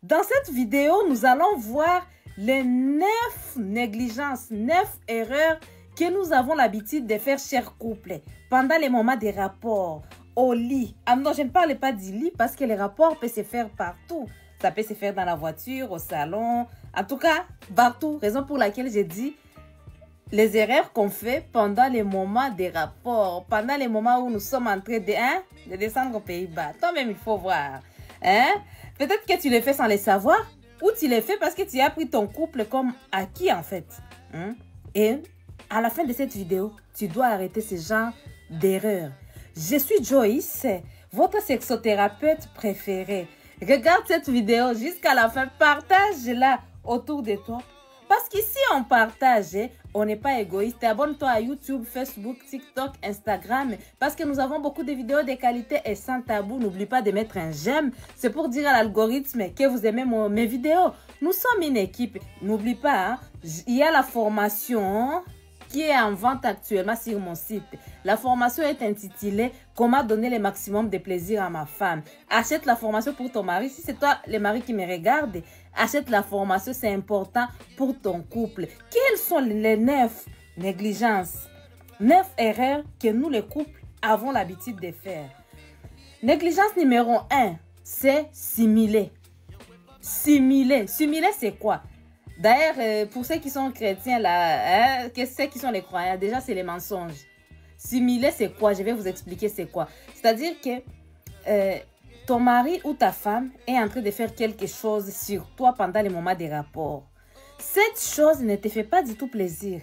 Dans cette vidéo, nous allons voir les 9 négligences, 9 erreurs que nous avons l'habitude de faire, chers couples, pendant les moments des rapports, au lit. Ah non, je ne parle pas du lit parce que les rapports peuvent se faire partout. Ça peut se faire dans la voiture, au salon, en tout cas, partout. Raison pour laquelle j'ai dit les erreurs qu'on fait pendant les moments des rapports, pendant les moments où nous sommes en train de descendre aux Pays-Bas. Toi-même, il faut voir. Peut-être que tu les fais sans les savoir, ou tu les fais parce que tu as pris ton couple comme acquis, en fait. Et à la fin de cette vidéo, tu dois arrêter ce genre d'erreurs. Je suis Joyce, votre sexothérapeute préférée. Regarde cette vidéo jusqu'à la fin, partage-la autour de toi. Parce qu'ici, on partage, on n'est pas égoïste. Abonne-toi à YouTube, Facebook, TikTok, Instagram. Parce que nous avons beaucoup de vidéos de qualité et sans tabou. N'oublie pas de mettre un j'aime. C'est pour dire à l'algorithme que vous aimez mes vidéos. Nous sommes une équipe. N'oublie pas, il y a la formation qui est en vente actuellement sur mon site. La formation est intitulée « Comment donner le maximum de plaisir à ma femme ». Achète la formation pour ton mari. Si c'est toi, le mari qui me regarde, achète la formation, c'est important pour ton couple. Quelles sont les 9 négligences, 9 erreurs que nous, les couples, avons l'habitude de faire? Négligence numéro 1, c'est simuler. Simuler. Simuler, c'est quoi? D'ailleurs, pour ceux qui sont chrétiens, là, ceux qui sont les croyants, déjà, c'est les mensonges. Simuler, c'est quoi? Je vais vous expliquer c'est quoi. C'est-à-dire que ton mari ou ta femme est en train de faire quelque chose sur toi pendant les moments des rapports. Cette chose ne te fait pas du tout plaisir.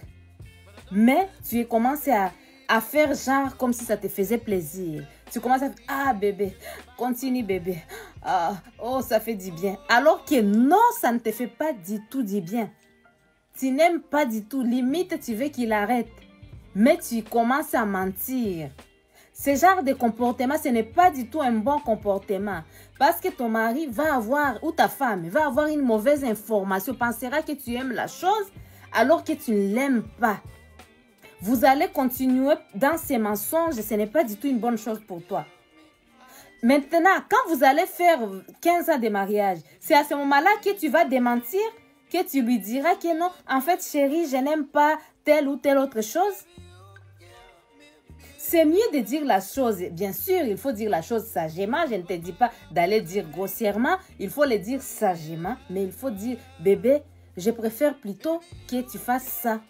Mais tu commences à faire genre comme si ça te faisait plaisir. Tu commences à faire « Ah bébé, continue bébé. Ah, oh, ça fait du bien. » Alors que non, ça ne te fait pas du tout du bien. Tu n'aimes pas du tout. Limite, tu veux qu'il arrête. Mais tu commences à mentir. Ce genre de comportement, ce n'est pas du tout un bon comportement. Parce que ton mari va avoir, ou ta femme, va avoir une mauvaise information. Pensera que tu aimes la chose alors que tu ne l'aimes pas. Vous allez continuer dans ces mensonges et ce n'est pas du tout une bonne chose pour toi. Maintenant, quand vous allez faire 15 ans de mariage, c'est à ce moment-là que tu vas démentir, que tu lui diras que non, en fait chérie, je n'aime pas telle ou telle autre chose. C'est mieux de dire la chose. Bien sûr, il faut dire la chose sagement. Je ne te dis pas d'aller dire grossièrement. Il faut le dire sagement. Mais il faut dire, bébé, je préfère plutôt que tu fasses ça.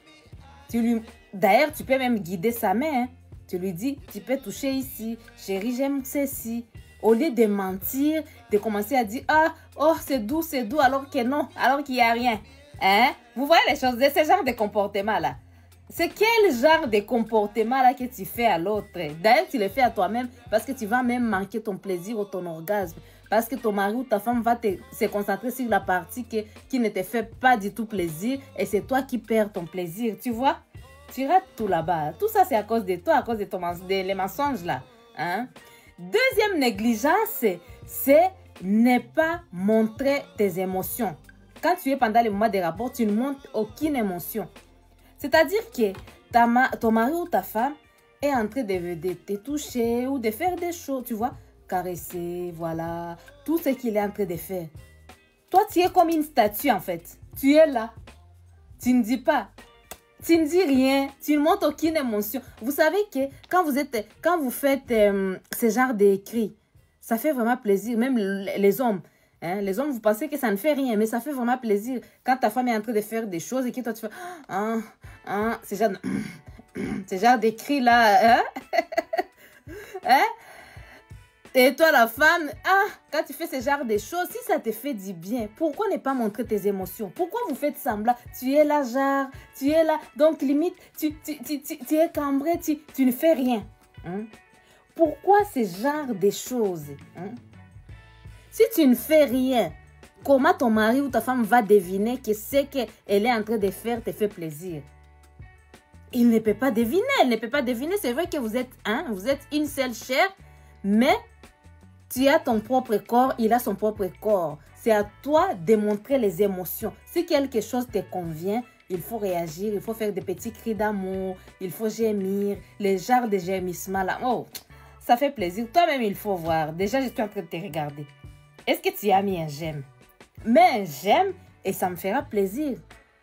D'ailleurs, tu peux même guider sa main. Tu lui dis, tu peux toucher ici. Chérie, j'aime ceci. Au lieu de mentir, de commencer à dire, ah, oh, c'est doux, alors que non, alors qu'il n'y a rien. Vous voyez les choses de ce genre de comportement-là. C'est quel genre de comportement-là que tu fais à l'autre? D'ailleurs, tu le fais à toi-même parce que tu vas même manquer ton plaisir ou ton orgasme. Parce que ton mari ou ta femme va se concentrer sur la partie qui ne te fait pas du tout plaisir et c'est toi qui perds ton plaisir. Tu vois? Tu rates tout là-bas. Tout ça, c'est à cause de toi, à cause de les mensonges là. Deuxième négligence, c'est ne pas montrer tes émotions. Quand tu es pendant les moments des rapports, tu ne montres aucune émotion. C'est-à-dire que ton mari ou ta femme est en train de te toucher ou de faire des choses, tu vois, caresser, voilà, tout ce qu'il est en train de faire. Toi, tu es comme une statue en fait. Tu es là. Tu ne dis pas. Tu ne dis rien. Tu ne montres aucune émotion. Vous savez que quand vous faites ce genre d'écrit, ça fait vraiment plaisir. Même les hommes. Les hommes, vous pensez que ça ne fait rien, mais ça fait vraiment plaisir. Quand ta femme est en train de faire des choses et que toi, tu fais... ce genre d'écrit là. Et toi, la femme, quand tu fais ce genre de choses, si ça te fait du bien, pourquoi ne pas montrer tes émotions? Pourquoi vous faites semblant? Tu es là, genre, tu es là. Donc, limite, tu es cambré, tu ne fais rien. Pourquoi ce genre de choses? Si tu ne fais rien, comment ton mari ou ta femme va deviner que ce qu'elle est en train de faire te fait plaisir? Il ne peut pas deviner, elle ne peut pas deviner. C'est vrai que vous êtes une seule chair, mais tu as ton propre corps, il a son propre corps. C'est à toi de montrer les émotions. Si quelque chose te convient, il faut réagir, il faut faire des petits cris d'amour, il faut gémir, les genres de gémissements là. Oh, ça fait plaisir. Toi-même, il faut voir. Déjà, je suis en train de te regarder. Est-ce que tu as mis un j'aime? Mais j'aime et ça me fera plaisir.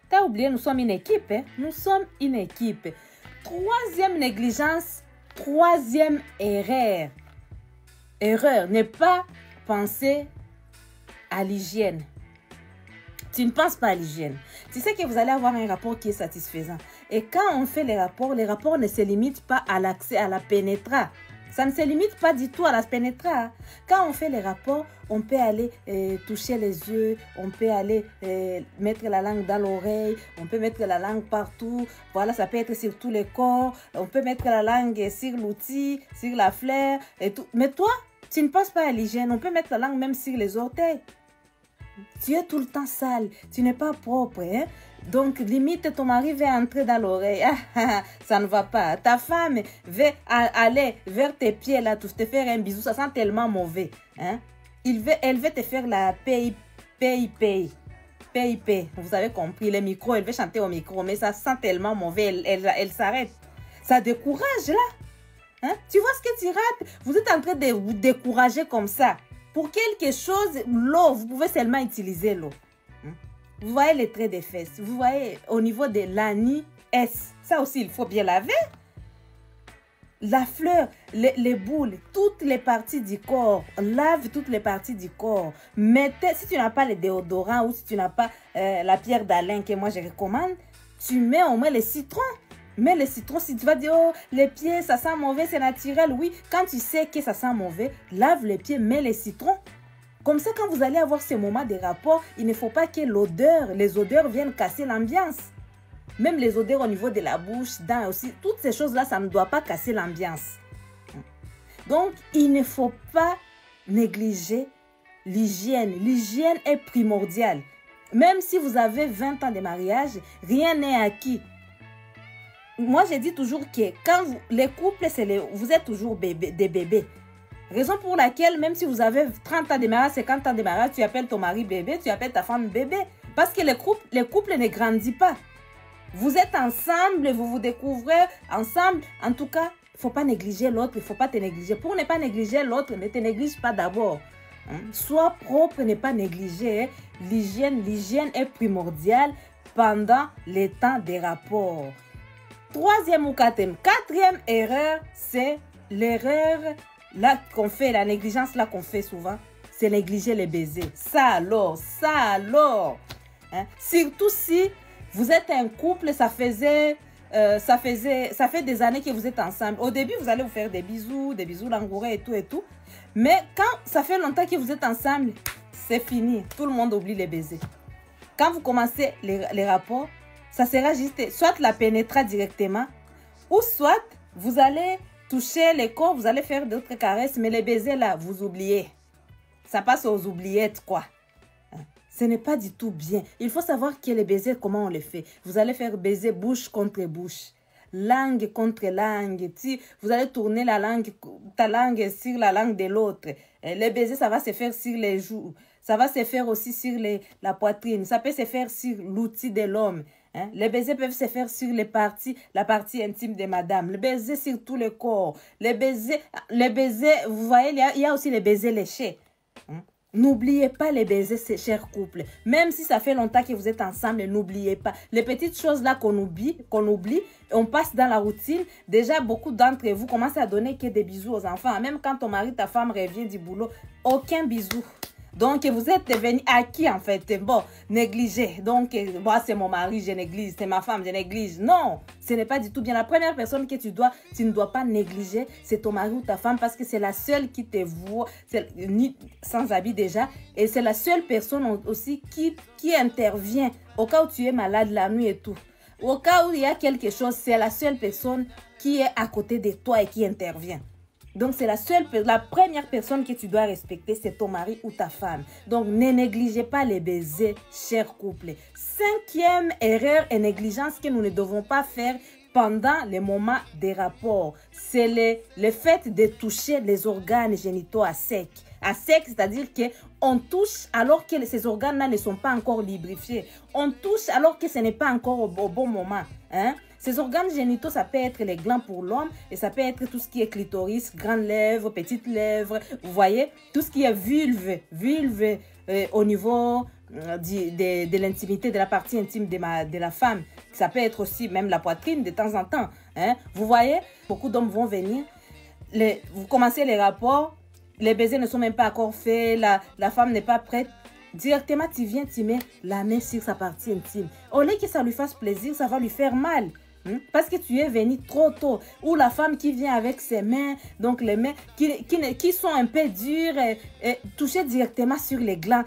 T'as oublié, nous sommes une équipe. Hein? Nous sommes une équipe. Troisième négligence, troisième erreur. Erreur, ne pas penser à l'hygiène. Tu ne penses pas à l'hygiène. Tu sais que vous allez avoir un rapport qui est satisfaisant. Et quand on fait les rapports ne se limitent pas à l'accès à la pénétra. Ça ne se limite pas du tout à la pénétra. Quand on fait les rapports, on peut aller toucher les yeux, on peut aller mettre la langue dans l'oreille, on peut mettre la langue partout. Voilà, ça peut être sur tous les corps. On peut mettre la langue sur l'outil, sur la fleur et tout. Mais toi, tu ne penses pas à l'hygiène. On peut mettre la langue même sur les orteils. Tu es tout le temps sale, tu n'es pas propre. Hein? Donc, limite, ton mari veut entrer dans l'oreille. Ça ne va pas. Ta femme veut aller vers tes pieds, là, te faire un bisou. Ça sent tellement mauvais. Hein? Elle veut te faire la PIP. Vous avez compris, le micro, elle veut chanter au micro, mais ça sent tellement mauvais. Elle s'arrête. Ça décourage, là. Hein? Tu vois ce que tu rates? Vous êtes en train de vous décourager comme ça. Pour quelque chose, l'eau, vous pouvez seulement utiliser l'eau. Vous voyez les traits des fesses. Vous voyez au niveau de l'ani S. Ça aussi, il faut bien laver. La fleur, les boules, toutes les parties du corps. Lave toutes les parties du corps. Mettez, si tu n'as pas le déodorant ou si tu n'as pas la pierre d'Alain que moi je recommande, tu mets au moins le citron. Mais le citron, si tu vas dire, oh, les pieds, ça sent mauvais, c'est naturel. Oui, quand tu sais que ça sent mauvais, lave les pieds, mets les citrons. Comme ça, quand vous allez avoir ce moment de rapport, il ne faut pas que les odeurs viennent casser l'ambiance. Même les odeurs au niveau de la bouche, dents aussi, toutes ces choses-là, ça ne doit pas casser l'ambiance. Donc, il ne faut pas négliger l'hygiène. L'hygiène est primordiale. Même si vous avez 20 ans de mariage, rien n'est acquis. Moi, je dis toujours que quand les couples, vous êtes toujours des bébés. Raison pour laquelle, même si vous avez 30 ans de mariage, 50 ans de mariage, tu appelles ton mari bébé, tu appelles ta femme bébé. Parce que les couples ne grandissent pas. Vous êtes ensemble, vous vous découvrez ensemble. En tout cas, il ne faut pas négliger l'autre, il ne faut pas te négliger. Pour ne pas négliger l'autre, ne te néglige pas d'abord. Sois propre, ne pas négliger. L'hygiène est primordiale pendant les temps des rapports. Troisième ou quatrième erreur, c'est l'erreur là qu'on fait, la négligence là qu'on fait souvent, c'est négliger les baisers. Ça alors. Hein? Surtout si vous êtes un couple, ça fait des années que vous êtes ensemble. Au début, vous allez vous faire des bisous langoureux et tout. Mais quand ça fait longtemps que vous êtes ensemble, c'est fini. Tout le monde oublie les baisers. Quand vous commencez les rapports, ça sera juste, soit la pénétra directement, ou soit vous allez toucher les corps, vous allez faire d'autres caresses, mais les baisers là, vous oubliez. Ça passe aux oubliettes, quoi. Ce n'est pas du tout bien. Il faut savoir que les baisers, comment on les fait. Vous allez faire baiser bouche contre bouche, langue contre langue. Vous allez tourner ta langue sur la langue de l'autre. Les baisers, ça va se faire sur les joues. Ça va se faire aussi sur la poitrine. Ça peut se faire sur l'outil de l'homme. Hein? Les baisers peuvent se faire sur la partie intime de madame. Les baisers sur tout le corps. Les baisers, vous voyez, il y a aussi les baisers léchés. Hein? N'oubliez pas les baisers, chers couples. Même si ça fait longtemps que vous êtes ensemble, n'oubliez pas. Les petites choses là qu'on oublie, on passe dans la routine. Déjà, beaucoup d'entre vous commencent à donner que des bisous aux enfants. Même quand ton mari, ta femme revient du boulot, aucun bisou. Donc, vous êtes devenu acquis en fait. Bon, négligé. Donc, moi, c'est mon mari, je néglige. C'est ma femme, je néglige. Non, ce n'est pas du tout bien. La première personne que tu ne dois pas négliger, c'est ton mari ou ta femme parce que c'est la seule qui te voit, sans habit déjà. Et c'est la seule personne aussi qui intervient au cas où tu es malade la nuit et tout. Au cas où il y a quelque chose, c'est la seule personne qui est à côté de toi et qui intervient. Donc, c'est la première personne que tu dois respecter, c'est ton mari ou ta femme. Donc, ne négligez pas les baisers, chers couples. Cinquième erreur et négligence que nous ne devons pas faire pendant les moments des rapports, c'est le fait de toucher les organes génitaux à sec. À sec, c'est-à-dire qu'on touche alors que ces organes-là ne sont pas encore lubrifiés. On touche alors que ce n'est pas encore au bon moment. Hein? Ces organes génitaux, ça peut être les glands pour l'homme et ça peut être tout ce qui est clitoris, grandes lèvres, petites lèvres. Vous voyez, tout ce qui est vulve au niveau de l'intimité, de la partie intime de la femme. Ça peut être aussi même la poitrine de temps en temps. Hein. Vous voyez, beaucoup d'hommes vont venir, vous commencez les rapports, les baisers ne sont même pas encore faits, la femme n'est pas prête. Directement, tu viens, tu mets la main sur sa partie intime. Au lieu que ça lui fasse plaisir, ça va lui faire mal. Parce que tu es venu trop tôt. Ou la femme qui vient avec ses mains, donc les mains qui sont un peu dures, et toucher directement sur les glands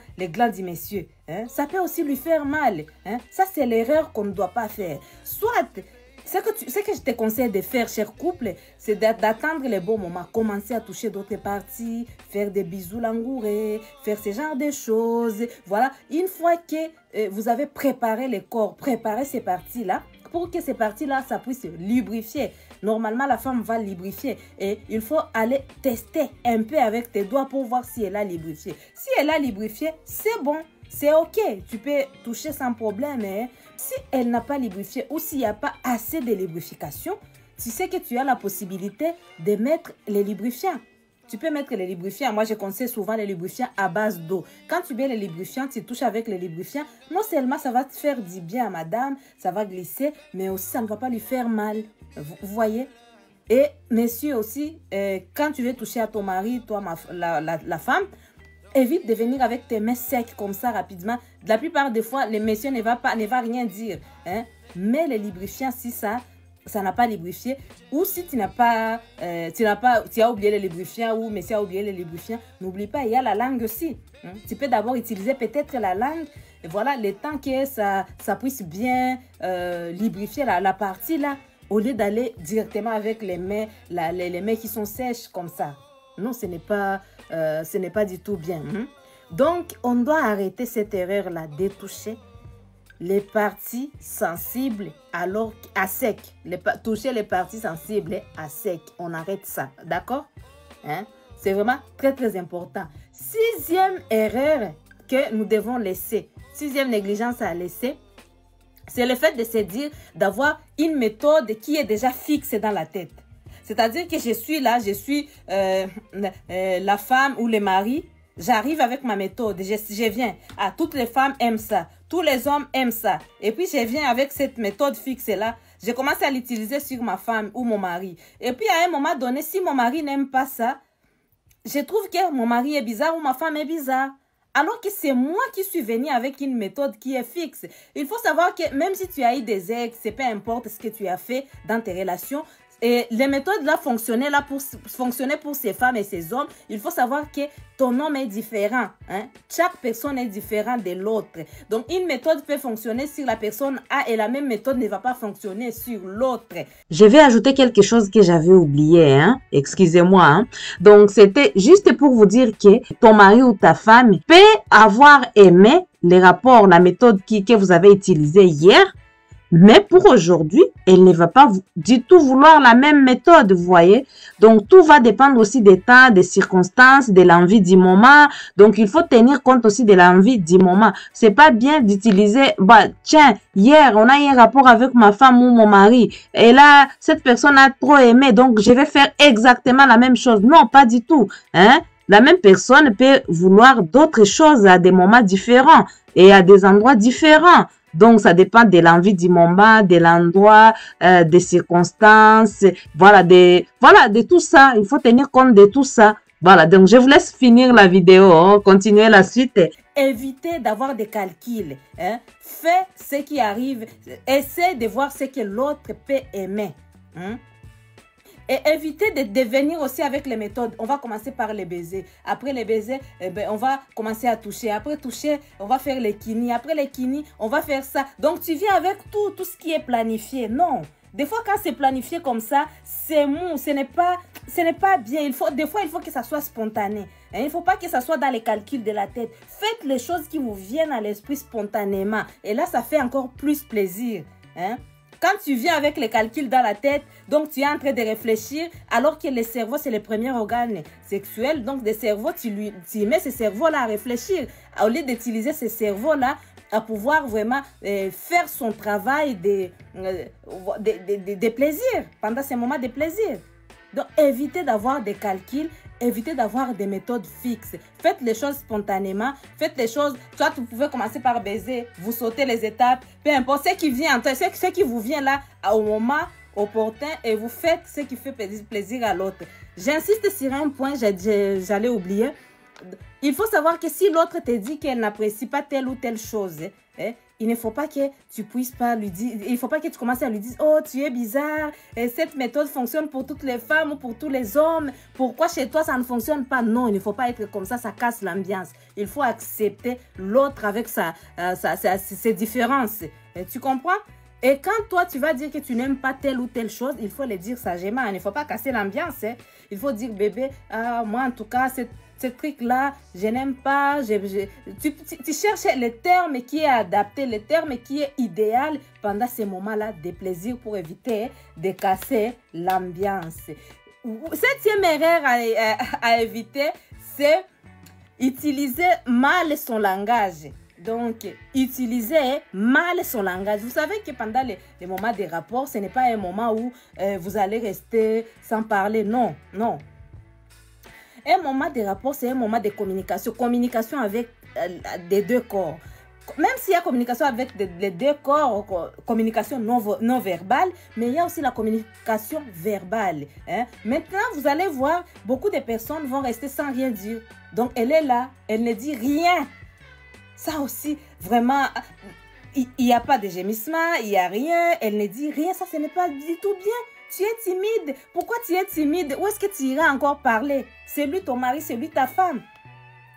du monsieur. Hein? Ça peut aussi lui faire mal. Hein? Ça, c'est l'erreur qu'on ne doit pas faire. Soit, ce que je te conseille de faire, cher couple, c'est d'attendre les bons moments. Commencer à toucher d'autres parties, faire des bisous langourés, faire ce genre de choses. Voilà, une fois que vous avez préparé le corps, préparé ces parties-là, pour que ces parties-là, ça puisse lubrifier. Normalement, la femme va lubrifier. Et il faut aller tester un peu avec tes doigts pour voir si elle a lubrifié. Si elle a lubrifié, c'est bon. C'est OK. Tu peux toucher sans problème. Hein? Si elle n'a pas lubrifié ou s'il n'y a pas assez de lubrification, tu sais que tu as la possibilité de mettre les lubrifiants. Tu peux mettre les lubrifiants. Moi, je conseille souvent les lubrifiants à base d'eau. Quand tu mets les lubrifiants, tu touches avec les lubrifiants. Non seulement ça va te faire du bien à madame, ça va glisser, mais aussi ça ne va pas lui faire mal. Vous voyez? Et messieurs aussi, quand tu veux toucher à ton mari, toi, la femme, évite de venir avec tes mains secs comme ça rapidement. La plupart des fois, les messieurs ne va rien dire. Hein? Mais les lubrifiants, si ça n'a pas lubrifié, ou si tu as oublié les lubrifiants, ou monsieur a oublié les lubrifiants, n'oublie pas, il y a la langue aussi. Hein? Tu peux d'abord utiliser peut-être la langue, et voilà, le temps que ça puisse bien lubrifier la partie là, au lieu d'aller directement avec les mains, les mains qui sont sèches comme ça. Non, ce n'est pas du tout bien. Hein? Donc, on doit arrêter cette erreur-là de toucher les parties sensibles alors à sec. Toucher les parties sensibles à sec. On arrête ça. D'accord? Hein? C'est vraiment très, très important. Sixième erreur que nous devons laisser. Sixième négligence à laisser. C'est le fait de se dire d'avoir une méthode qui est déjà fixe dans la tête. C'est-à-dire que je suis là, je suis la femme ou le mari. J'arrive avec ma méthode, je viens. Ah, toutes les femmes aiment ça, tous les hommes aiment ça. Et puis, je viens avec cette méthode fixe-là. Je commence à l'utiliser sur ma femme ou mon mari. Et puis, à un moment donné, si mon mari n'aime pas ça, je trouve que mon mari est bizarre ou ma femme est bizarre. Alors que c'est moi qui suis venue avec une méthode qui est fixe. Il faut savoir que même si tu as eu des ex, c'est peu importe ce que tu as fait dans tes relations, et les méthodes là fonctionnaient pour ces femmes et ces hommes. Il faut savoir que ton homme est différent. Hein? Chaque personne est différente de l'autre. Donc, une méthode peut fonctionner sur la personne A et la même méthode ne va pas fonctionner sur l'autre. Je vais ajouter quelque chose que j'avais oublié. Hein? Excusez-moi. Hein? Donc, c'était juste pour vous dire que ton mari ou ta femme peut avoir aimé les rapports, la méthode que vous avez utilisée hier. Mais pour aujourd'hui, elle ne va pas du tout vouloir la même méthode, vous voyez. Donc, tout va dépendre aussi des temps, des circonstances, de l'envie du moment. Donc, il faut tenir compte aussi de l'envie du moment. C'est pas bien d'utiliser, tiens, hier, on a eu un rapport avec ma femme ou mon mari. Et là, cette personne a trop aimé. Donc, je vais faire exactement la même chose. Non, pas du tout. Hein? La même personne peut vouloir d'autres choses à des moments différents et à des endroits différents. Donc, ça dépend de l'envie du moment, de l'endroit, des circonstances, voilà, de tout ça. Il faut tenir compte de tout ça. Voilà, donc je vous laisse finir la vidéo, hein, continuer la suite. Évitez d'avoir des calculs. Hein. Fais ce qui arrive. Essaie de voir ce que l'autre peut aimer. Hein. Et évitez de venir aussi avec les méthodes. On va commencer par les baisers. Après les baisers, on va commencer à toucher. Après toucher, on va faire les kinis. Après les kinis, on va faire ça. Donc, tu viens avec tout ce qui est planifié. Non. Des fois, quand c'est planifié comme ça, c'est mou. Ce n'est pas bien. Des fois, il faut que ça soit spontané. Hein? Il ne faut pas que ça soit dans les calculs de la tête. Faites les choses qui vous viennent à l'esprit spontanément. Et là, ça fait encore plus plaisir. Hein? Quand tu viens avec les calculs dans la tête, donc tu es en train de réfléchir, alors que le cerveau, c'est le premier organe sexuel. Donc, le cerveau, tu mets ce cerveau-là à réfléchir. Au lieu d'utiliser ce cerveau-là à pouvoir vraiment faire son travail de plaisir, pendant ces moments de plaisir. Donc, évitez d'avoir des calculs évitez d'avoir des méthodes fixes. Faites les choses spontanément. Faites les choses. Soit vous pouvez commencer par baiser, vous sautez les étapes. Peu importe ce qui vient, ce qui vous vient là au moment opportun et vous faites ce qui fait plaisir à l'autre. J'insiste sur un point, j'allais oublier. Il faut savoir que si l'autre te dit qu'elle n'apprécie pas telle ou telle chose, il ne faut pas que tu puisses pas lui dire, il ne faut pas que tu commences à lui dire, oh, tu es bizarre, et cette méthode fonctionne pour toutes les femmes ou pour tous les hommes, pourquoi chez toi ça ne fonctionne pas? Non, il ne faut pas être comme ça casse l'ambiance. Il faut accepter l'autre avec ses différences. Tu comprends? Et quand toi, tu vas dire que tu n'aimes pas telle ou telle chose, il faut le dire sagement. Il ne faut pas casser l'ambiance. Il faut dire, bébé, moi en tout cas, ce truc-là, je n'aime pas. Tu cherches le terme qui est adapté, le terme qui est idéal pendant ces moments-là de plaisir pour éviter de casser l'ambiance. Septième erreur à éviter, c'est utiliser mal son langage. Donc, utiliser mal son langage. Vous savez que pendant les moments des rapports, ce n'est pas un moment où vous allez rester sans parler. Non, non. Un moment de rapport, c'est un moment de communication. Communication avec les deux corps. Même s'il y a communication avec les deux corps, communication non verbale, mais il y a aussi la communication verbale. Maintenant, vous allez voir, beaucoup de personnes vont rester sans rien dire. Donc, elle est là, elle ne dit rien. Ça aussi, vraiment, il n'y a pas de gémissement, il n'y a rien, elle ne dit rien, ça ce n'est pas du tout bien. Tu es timide. Pourquoi tu es timide? Où est-ce que tu iras encore parler? C'est lui ton mari, c'est lui ta femme.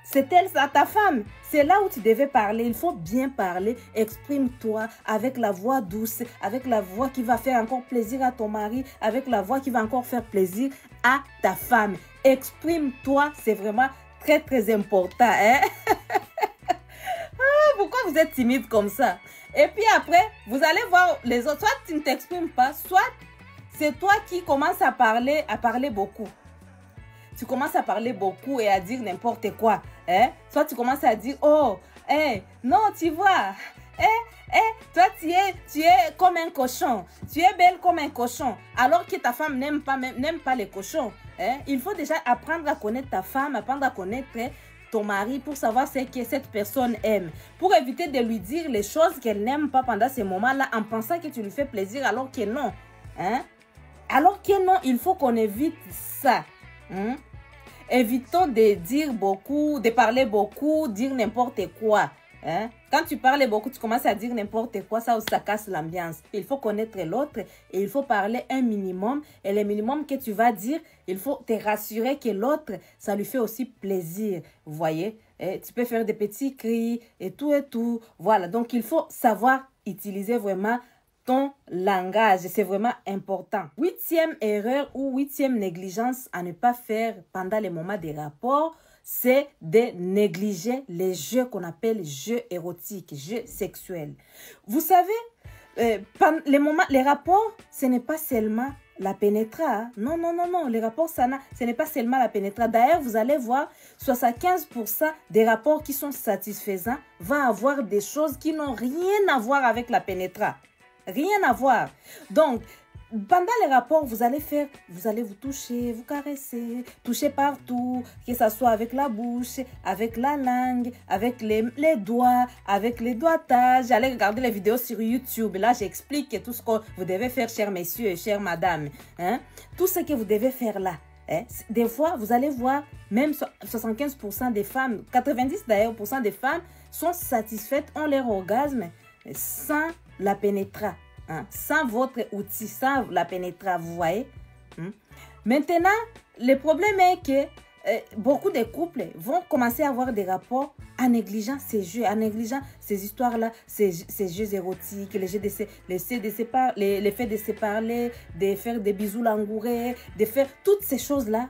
C'est elle, ça, ta femme. C'est là où tu devais parler. Il faut bien parler. Exprime-toi avec la voix douce, avec la voix qui va faire encore plaisir à ton mari, avec la voix qui va encore faire plaisir à ta femme. Exprime-toi, c'est vraiment très, très important. Pourquoi vous êtes timide comme ça? Et puis après, vous allez voir les autres. Soit tu ne t'exprimes pas, soit c'est toi qui commences à parler beaucoup. Tu commences à parler beaucoup et à dire n'importe quoi. Soit tu commences à dire, oh, non, tu vois, toi tu es comme un cochon. Tu es belle comme un cochon. Alors que ta femme n'aime pas les cochons. Il faut déjà apprendre à connaître ta femme, apprendre à connaître ton mari pour savoir ce que cette personne aime. Pour éviter de lui dire les choses qu'elle n'aime pas pendant ces moments-là en pensant que tu lui fais plaisir alors que non. Alors que non, il faut qu'on évite ça. Évitons de dire beaucoup, de parler beaucoup, dire n'importe quoi. Quand tu parles beaucoup, tu commences à dire n'importe quoi, ça casse l'ambiance. Il faut connaître l'autre et il faut parler un minimum. Et le minimum que tu vas dire, il faut te rassurer que l'autre, ça lui fait aussi plaisir. Vous voyez? Tu peux faire des petits cris et tout. Voilà, donc il faut savoir utiliser vraiment ton langage. C'est vraiment important. Huitième erreur ou huitième négligence à ne pas faire pendant les moments des rapports, c'est de négliger les jeux qu'on appelle jeux érotiques, jeux sexuels. Vous savez, les rapports, ce n'est pas seulement la pénétra. Non. Les rapports, ce n'est pas seulement la pénétra. D'ailleurs, vous allez voir, 75% des rapports qui sont satisfaisants vont avoir des choses qui n'ont rien à voir avec la pénétra. Rien à voir. Donc, pendant les rapports, vous allez vous toucher, vous caresser, toucher partout, que ce soit avec la bouche, avec la langue, avec les doigts, avec les doigtages. Allez regarder les vidéos sur YouTube. Là, j'explique tout ce que vous devez faire, chers messieurs et chères madames. Tout ce que vous devez faire là. Des fois, vous allez voir, même 75% des femmes, 90% d'ailleurs des femmes sont satisfaites, ont leur orgasme sans la pénétra. Sans votre outil, sans la pénétra, vous voyez. Maintenant, le problème est que beaucoup de couples vont commencer à avoir des rapports en négligeant ces jeux, en négligeant ces histoires-là, ces jeux érotiques, les jeux les faits de se parler, de faire des bisous langourés, de faire toutes ces choses-là.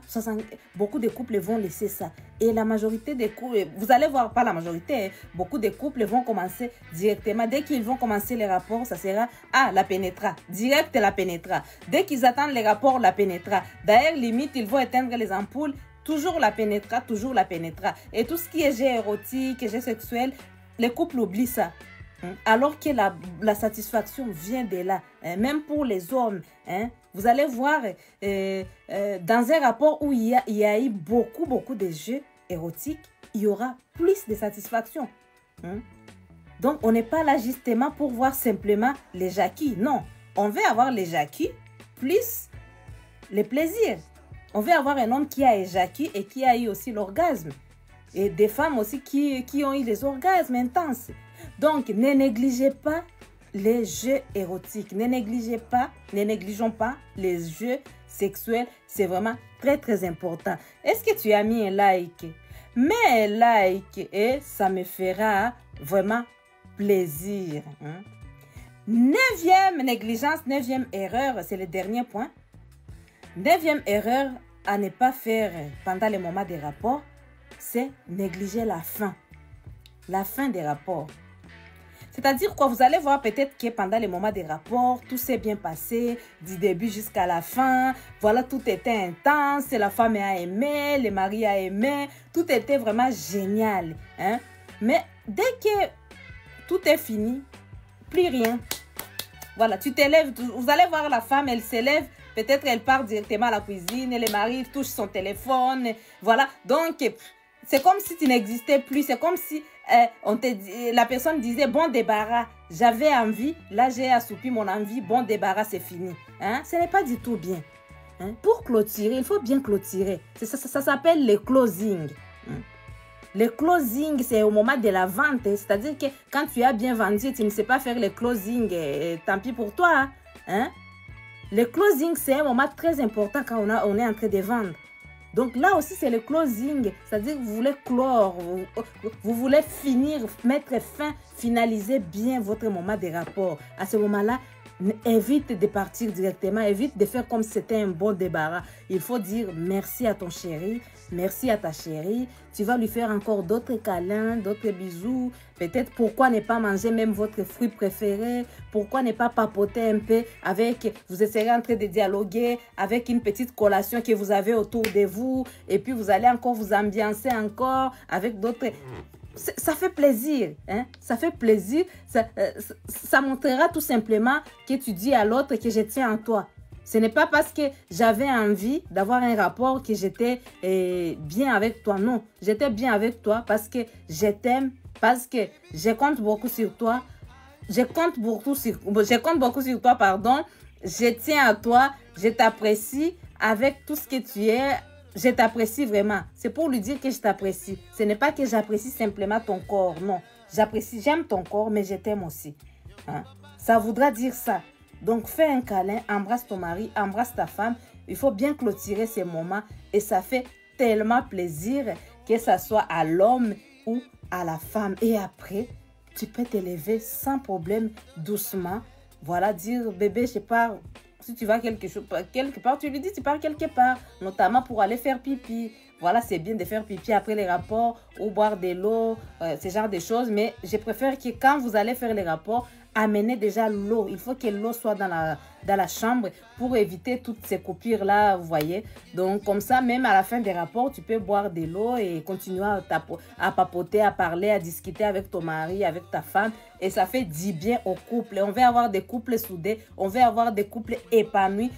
Beaucoup de couples vont laisser ça. Et la majorité des couples, vous allez voir, pas la majorité, beaucoup de couples vont commencer directement. Dès qu'ils vont commencer les rapports, ça sera, la pénétra. Direct la pénétra. Dès qu'ils attendent les rapports, la pénétra. D'ailleurs, limite, ils vont éteindre les ampoules. Toujours la pénétra, toujours la pénétra. Et tout ce qui est jeu érotique, jeu sexuel, les couples oublient ça. Alors que la satisfaction vient de là. Même pour les hommes. Vous allez voir dans un rapport où il y a eu beaucoup de jeux érotiques, il y aura plus de satisfaction. Donc, on n'est pas là justement pour voir simplement les jacquis. Non, on veut avoir les jacquis plus les plaisirs. On veut avoir un homme qui a éjaculé et qui a eu aussi l'orgasme. Et des femmes aussi qui ont eu des orgasmes intenses. Donc, ne négligez pas les jeux érotiques. Ne négligeons pas les jeux sexuels. C'est vraiment très important. Est-ce que tu as mis un like? Mets un like et ça me fera vraiment plaisir. Neuvième négligence, neuvième erreur, c'est le dernier point. Neuvième erreur à ne pas faire pendant les moments des rapports, c'est négliger la fin des rapports. C'est-à-dire quoi? Vous allez voir peut-être que pendant les moments des rapports, tout s'est bien passé, du début jusqu'à la fin. Voilà, tout était intense, la femme a aimé, le mari a aimé, tout était vraiment génial. Mais dès que tout est fini, plus rien. Voilà, tu t'élèves, vous allez voir la femme, elle s'élève, peut-être elle part directement à la cuisine, et le mari touche son téléphone, voilà. Donc, c'est comme si tu n'existais plus, c'est comme si la personne disait, bon débarras, j'avais envie, là j'ai assoupi mon envie, bon débarras, c'est fini. Ce n'est pas du tout bien. Pour clôturer, il faut bien clôturer. Ça s'appelle le closing. Le closing, c'est au moment de la vente. C'est-à-dire que quand tu as bien vendu et tu ne sais pas faire le closing, tant pis pour toi. Le closing, c'est un moment très important quand on est en train de vendre. Donc là aussi, c'est le closing. C'est-à-dire que vous voulez clore, vous voulez finir, mettre fin, finaliser bien votre moment de rapport. À ce moment-là, évite de partir directement, évite de faire comme si c'était un bon débarras. Il faut dire merci à ton chéri, merci à ta chérie. Tu vas lui faire encore d'autres câlins, d'autres bisous. Peut-être pourquoi ne pas manger même votre fruit préféré? Pourquoi ne pas papoter un peu avec, vous serez en train de dialoguer avec une petite collation que vous avez autour de vous. Et puis vous allez encore vous ambiancer encore avec d'autres... Ça fait plaisir, ça fait plaisir, ça montrera tout simplement que tu dis à l'autre que je tiens en toi. Ce n'est pas parce que j'avais envie d'avoir un rapport que j'étais bien avec toi, non. J'étais bien avec toi parce que je t'aime, parce que je compte beaucoup sur toi. Je compte beaucoup sur toi, pardon. Je tiens à toi, je t'apprécie avec tout ce que tu es. Je t'apprécie vraiment. C'est pour lui dire que je t'apprécie. Ce n'est pas que j'apprécie simplement ton corps. Non. J'aime ton corps, mais je t'aime aussi. Ça voudra dire ça. Donc, fais un câlin, embrasse ton mari, embrasse ta femme. Il faut bien clôturer ces moments. Et ça fait tellement plaisir que ça soit à l'homme ou à la femme. Et après, tu peux t'élever sans problème, doucement. Voilà, dire, bébé, je pars. Si tu vas quelque part, tu lui dis tu pars quelque part, notamment pour aller faire pipi. Voilà, c'est bien de faire pipi après les rapports ou boire de l'eau, ce genre de choses. Mais je préfère que quand vous allez faire les rapports, amenez déjà l'eau. Il faut que l'eau soit dans la chambre pour éviter toutes ces coupures-là, vous voyez. Donc, comme ça, même à la fin des rapports, tu peux boire de l'eau et continuer à papoter, à parler, à discuter avec ton mari, avec ta femme. Et ça fait du bien au couple. On veut avoir des couples soudés, on veut avoir des couples épanouis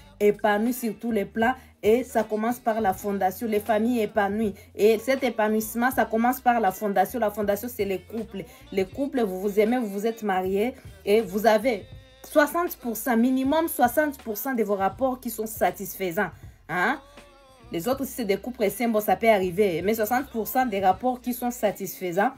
sur tous les plans. Et ça commence par la fondation, les familles épanouies. Et cet épanouissement, ça commence par la fondation. La fondation, c'est les couples. Les couples, vous vous aimez, vous vous êtes mariés et vous avez 60%, minimum 60% de vos rapports qui sont satisfaisants. Les autres, si c'est des couples sains, bon, ça peut arriver. Mais 60% des rapports qui sont satisfaisants.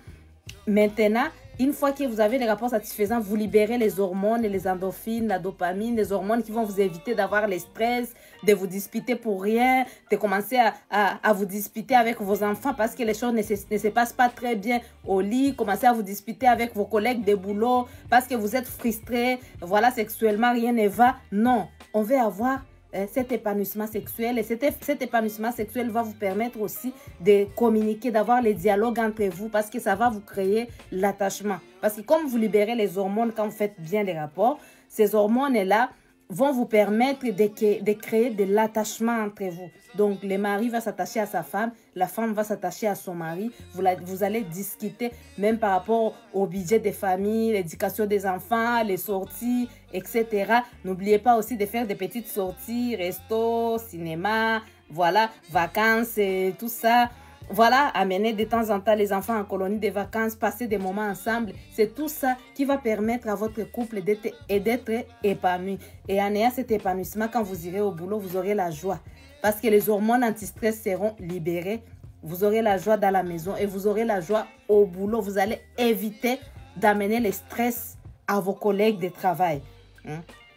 Maintenant, une fois que vous avez les rapports satisfaisants, vous libérez les hormones, les endorphines, la dopamine, les hormones qui vont vous éviter d'avoir le stress, de vous disputer pour rien, de commencer à vous disputer avec vos enfants parce que les choses ne se passent pas très bien au lit, commencer à vous disputer avec vos collègues de boulot parce que vous êtes frustrés, voilà, sexuellement, rien ne va. Non, on veut avoir cet épanouissement sexuel et cet épanouissement sexuel va vous permettre aussi de communiquer, d'avoir les dialogues entre vous parce que ça va vous créer l'attachement. Parce que comme vous libérez les hormones quand vous faites bien les rapports, ces hormones-là vont vous permettre de créer de l'attachement entre vous. Donc, le mari va s'attacher à sa femme, la femme va s'attacher à son mari. Vous allez discuter même par rapport au budget des familles, l'éducation des enfants, les sorties, etc. N'oubliez pas aussi de faire des petites sorties, resto, cinéma, voilà, vacances et tout ça. Voilà, amener de temps en temps les enfants en colonie de vacances, passer des moments ensemble. C'est tout ça qui va permettre à votre couple d'être épanoui. Et en ayant cet épanouissement, quand vous irez au boulot, vous aurez la joie. Parce que les hormones anti-stress seront libérées. Vous aurez la joie dans la maison et vous aurez la joie au boulot. Vous allez éviter d'amener le stress à vos collègues de travail.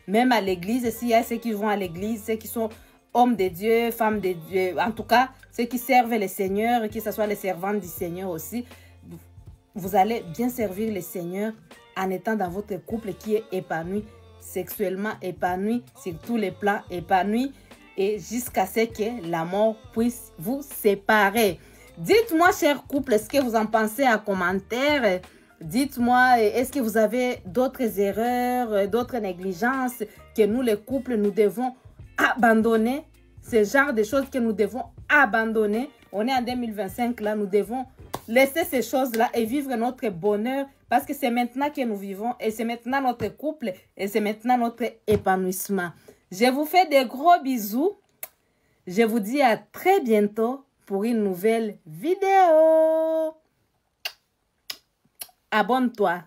Même à l'église, s'il y a ceux qui vont à l'église, ceux qui sont hommes de Dieu, femmes de Dieu, en tout cas, ceux qui servent le Seigneur, que ce soit les servantes du Seigneur aussi, vous allez bien servir le Seigneur en étant dans votre couple qui est épanoui, sexuellement épanoui, sur tous les plans épanoui, et jusqu'à ce que la mort puisse vous séparer. Dites-moi, chers couples, ce que vous en pensez en commentaire. Dites-moi, est-ce que vous avez d'autres erreurs, d'autres négligences que nous, les couples, nous devons abandonner? Ce genre de choses que nous devons abandonner. On est en 2025, là, nous devons laisser ces choses-là et vivre notre bonheur parce que c'est maintenant que nous vivons et c'est maintenant notre couple et c'est maintenant notre épanouissement. Je vous fais des gros bisous. Je vous dis à très bientôt pour une nouvelle vidéo. Abonne-toi.